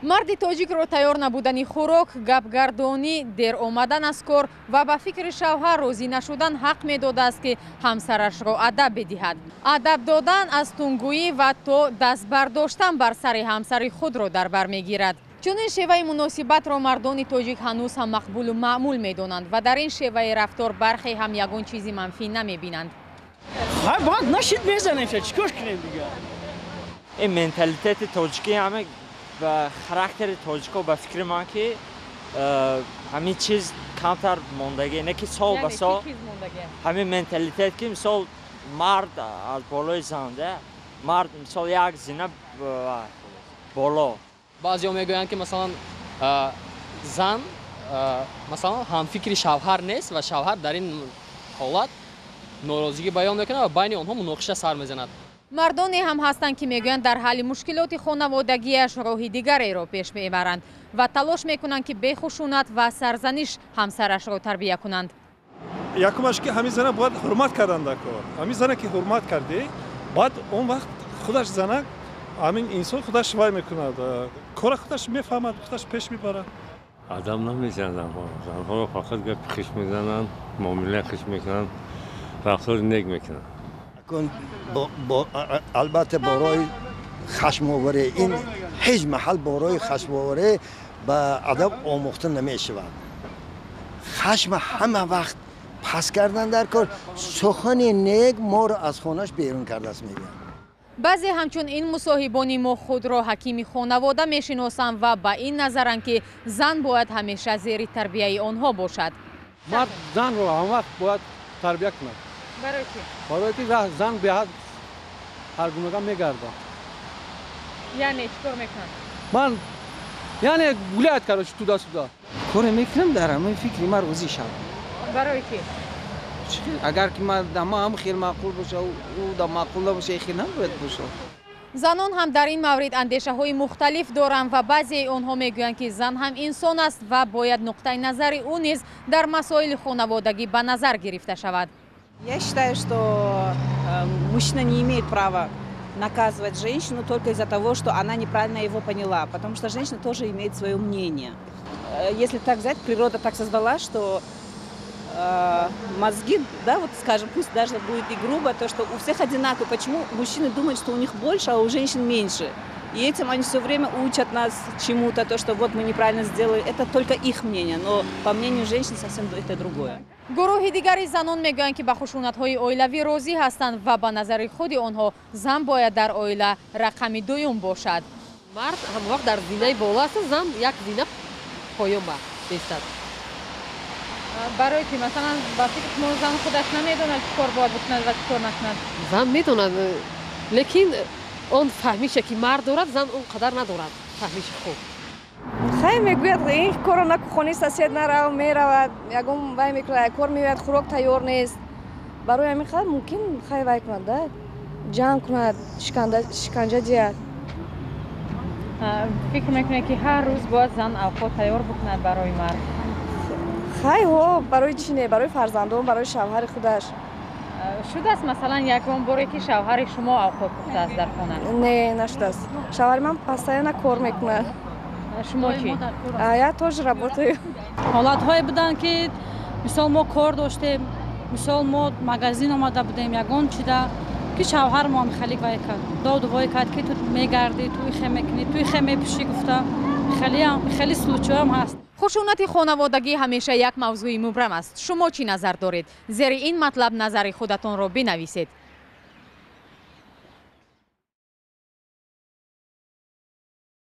марди тоҷикро тайёр набудани хӯрок, гапгардонӣ, дер омадан аз кор ва ба фикри шавҳар розӣ нашудан ҳақ медодааст ки ҳамсарашро адаб бидиҳад. Адаб додан аз тунгӯӣ ва то даст бардоштан бар сари ҳамсари худро дар бар мегирад. чунин шеваи муносибатро мардони тоҷик ҳанӯз ҳам мақбулу маъмул медонанд ва дар ин шеваи рафтор бархе ҳам ягон чизи манфӣ намебинанд. Банд нашид мезанем, чикор кунем дига. Ин менталитети тоҷикӣ ҳама ба характери тоҷико ба фикри ман ки ҳамин чиз камтар мондагӣ не ки сол ба сол ҳамин менталитет ки мисол мард аз болои зан мард мисол як зина боло. баъзеҳо мегӯянд ки масалан зан масалан ҳамфикри шавҳар нест ва шавҳар дар ин ҳолат норозигӣ баён мекунад ва байни онҳо муноқиша сар мезанад. мардоне ҳам ҳастанд ки мегӯянд дар ҳалли мушкилоти хонаводагиаш роҳи дигареро пеш мебаранд ва талош мекунанд ки бехушунат ва сарзаниш ҳамсарашро тарбия кунанд. якумаш ки ҳамин зана бояд ҳурмат кардан дар кор. ҳамин зана ки ҳурмат кардӣ баъд он вақт худаш зана ҳамин инсон худаш вай мекунад, кора худаш мефаҳмад, худаш пеш мебарад. Адам намезананд занҳоро фақат гапи хиш мезананд, муомилаи хиш мекунанд, рафтори нек мекунанд. албатта борои хашмоварӣ ин ҳеҷ маҳал борои хашмоварӣ ба адаб омӯхта намешавад. хашм ҳама вақт пас кардан дар кор сухани нек моро аз хонаш берун кардааст мегӯяд. баъзе ҳамчун ин мусоҳибони мо худро ҳакими хонавода мешиносанд ва ба ин назаранд ки зан бояд ҳамеша зери тарбияи онҳо бошад. мард занро ҳамавақт бояд тарбия кунад. барои чӣ? барои ки зан беҳад ҳаргунага мегардад. яъне чӣ кор мекунад? ман яъне гуляд карочи туда-суда. Коре мекунам дар ҳамаи фикри ман розӣ шавам. барои чӣ? агар ки ман дама ҳам хел маъқул боша ӯ да маъқул набоша хел набояд боша. занон ҳам дар ин маврид андешаҳои мухталиф доранд ва баъзеи онҳо мегӯянд ки зан ҳам инсон аст ва бояд нуқтаи назари ӯ низ дар масоили хонаводагӣ ба назар гирифта шавад. Я считаю, что мужчина не имеет права наказывать женщину только из-за того, что она неправильно его поняла, потому что женщина тоже имеет свое мнение. Если так взять, природа так создала, что мозги, да, вот скажем, пусть даже будет и грубо, то, что у всех одинаково. Почему мужчины думают, что у них больше, а у женщин меньше? И этим они все время учат нас чему-то, то, что вот мы неправильно сделали. Это только их мнение, но по мнению женщин совсем это другое. гурӯҳи дигари занон мегӯянд ки ба хушунатҳои оилавӣ розӣ ҳастанд ва ба назари худи онҳо зан бояд дар оила рақами дуюм бошад. мард ҳамавақт дар зинаи боло аст, зан як зина поён бестад. барои ки масалан ба фикри шумо зан худаш намедонад чӣ кор бояд бикунад ва чӣ кор накунад? зан медонад, лекин он фаҳмише ки мард дорад, зан он қадар надорад фаҳмиши хуб. хай мегӯяд ин коро наку, хонаи сосед нарав, меравад, ягон вай мекунад, кор меояд, хӯрок тайёр нест. барои ҳамин хай мумкин хай вай кунад, да ҷанг кунад, шиканҷа диҳад. фикр мекунед ки ҳар рӯз бояд зан авқот тайёр бикунад барои мард? хай ҳо, барои чӣ не, барои фарзандон, барои шавҳари худаш. шудааст масалан ягон боре ки шавҳари шумо авқот пухтааст дар хона? не, нашудааст. шавҳари ман постоянно кор мекунад. шумо чӣ? я тоже работаю. ҳолатҳое буданд ки мисол мо кор доштем, мисол мо магазин омада будем, ягон чида ки шавҳар мо хеле вай кард, доду вой кард ки ту мегарди, ту ихе мекунӣ, ту ихе мепӯшӣ, гуфта хеле случоям ҳаст. хушунати хонаводагӣ ҳамеша як мавзӯи мубрам аст. шумо чӣ назар доред? зери ин матлаб назари худатонро бинависед.